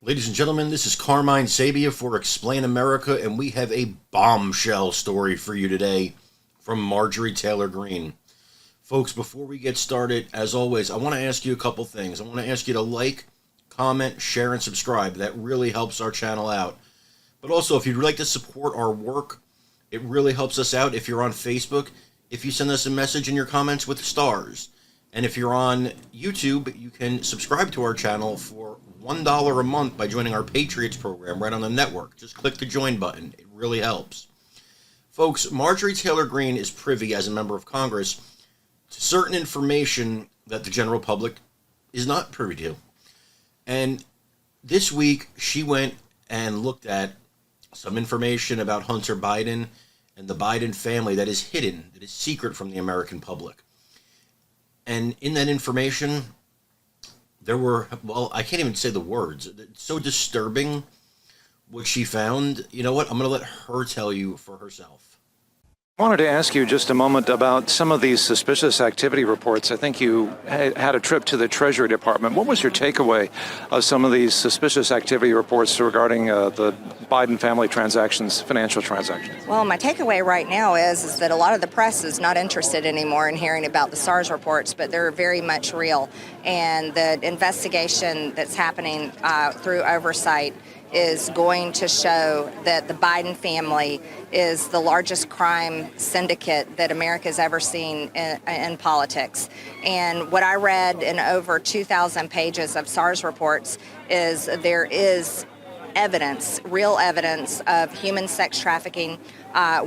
Ladies and gentlemen, this is Carmine Sabia for Explain America, and we have a bombshell story for you today from Marjorie Taylor Greene. Folks, before we get started, as always, I want to ask you a couple things. I want to ask you to like, comment, share, and subscribe. That really helps our channel out. But also, if you'd like to support our work, it really helps us out if you're on Facebook, if you send us a message in your comments with stars. And if you're on YouTube, you can subscribe to our channel for $1 a month by joining our Patriots program right on the network. Just click the join button. It really helps. Folks, Marjorie Taylor Greene is privy as a member of Congress to certain information that the general public is not privy to. And this week, she went and looked at some information about Hunter Biden and the Biden family that is hidden, that is secret from the American public. And in that information, there were, well, I can't even say the words. It's so disturbing what she found. You know what? I'm going to let her tell you for herself. I wanted to ask you just a moment about some of these suspicious activity reports. I think you had a trip to the Treasury Department. What was your takeaway of some of these suspicious activity reports regarding the Biden family transactions, financial transactions? Well, my takeaway right now is that a lot of the press is not interested anymore in hearing about the SARS reports, but they're very much real. And the investigation that's happening through oversight is going to show that the Biden family is the largest crime syndicate that America's ever seen in politics. And what I read in over 2,000 pages of SARS reports is there is evidence, real evidence of human sex trafficking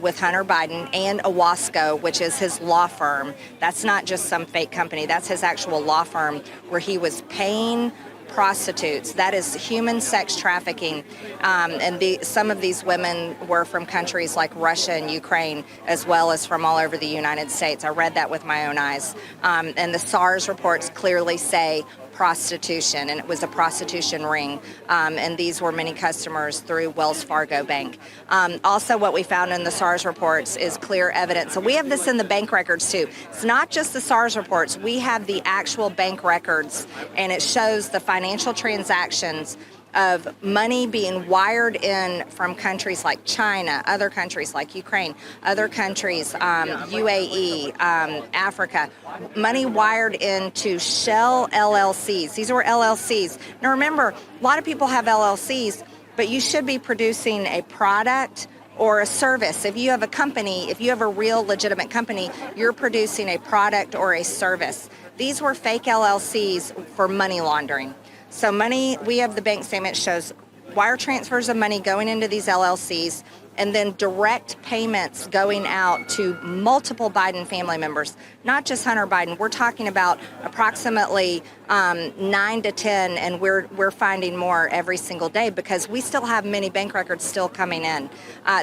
with Hunter Biden and Owasco, which is his law firm. That's not just some fake company. That's his actual law firm where he was paying prostitutes. That is human sex trafficking. And some of these women were from countries like Russia and Ukraine, as well as from all over the United States. I read that with my own eyes. And the SARS reports clearly say prostitution, and it was a prostitution ring. And these were many customers through Wells Fargo Bank. Also, what we found in the SARS reports is clear evidence. So we have this in the bank records too. It's not just the SARS reports. We have the actual bank records, and it shows the financial transactions of money being wired in from countries like China, other countries like Ukraine, other countries, UAE, Africa, money wired into shell LLCs. These were LLCs. Now remember, a lot of people have LLCs, but you should be producing a product or a service. If you have a company, if you have a real legitimate company, you're producing a product or a service. These were fake LLCs for money laundering. So money, we have the bank statement shows wire transfers of money going into these LLCs and then direct payments going out to multiple Biden family members, not just Hunter Biden. We're talking about approximately 9 to 10, and we're finding more every single day because we still have many bank records still coming in.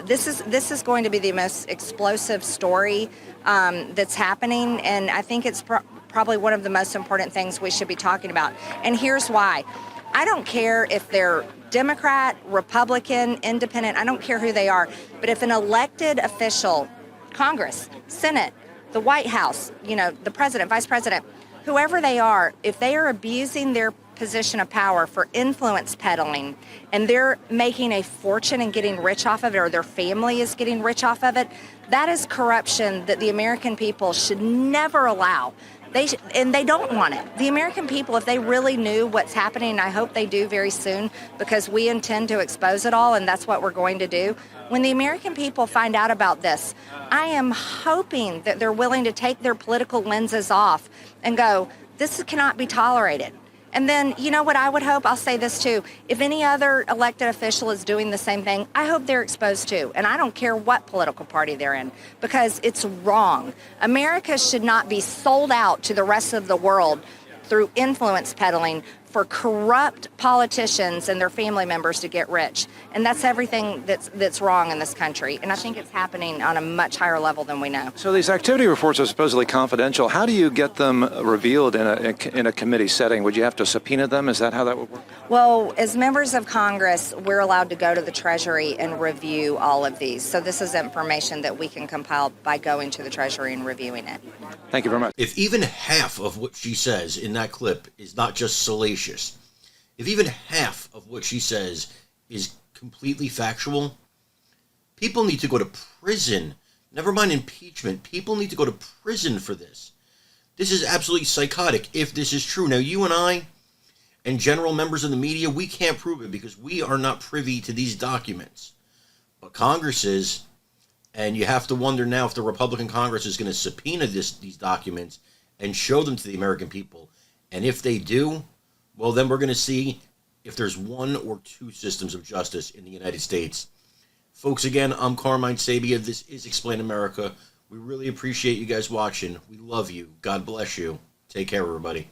This is going to be the most explosive story that's happening, and I think it's probably one of the most important things we should be talking about. And here's why. I don't care if they're Democrat, Republican, Independent, I don't care who they are, but if an elected official, Congress, Senate, the White House, the president, vice president, whoever they are, if they are abusing their position of power for influence peddling and they're making a fortune and getting rich off of it, or their family is getting rich off of it, that is corruption that the American people should never allow. And they don't want it. The American people, if they really knew what's happening, and I hope they do very soon, because we intend to expose it all, and that's what we're going to do. When the American people find out about this, I am hoping that they're willing to take their political lenses off and go, this cannot be tolerated. And then, you know what I would hope? I'll say this too. If any other elected official is doing the same thing, I hope they're exposed too. And I don't care what political party they're in, because it's wrong. America should not be sold out to the rest of the world through influence peddling for corrupt politicians and their family members to get rich. And that's everything that's wrong in this country. And I think it's happening on a much higher level than we know. So these activity reports are supposedly confidential. How do you get them revealed in a committee setting? Would you have to subpoena them? Is that how that would work? Well, as members of Congress, we're allowed to go to the Treasury and review all of these. So this is information that we can compile by going to the Treasury and reviewing it. Thank you very much. If even half of what she says in that clip is not just salacious, if even half of what she says is completely factual, people need to go to prison. Never mind impeachment. People need to go to prison for this. This is absolutely psychotic if this is true. Now, you and I and general members of the media, we can't prove it because we are not privy to these documents. But Congress is, and you have to wonder now if the Republican Congress is going to subpoena these documents and show them to the American people. And if they do, well, then we're going to see if there's one or two systems of justice in the United States. Folks, again, I'm Carmine Sabia. This is Explain America. We really appreciate you guys watching. We love you. God bless you. Take care, everybody.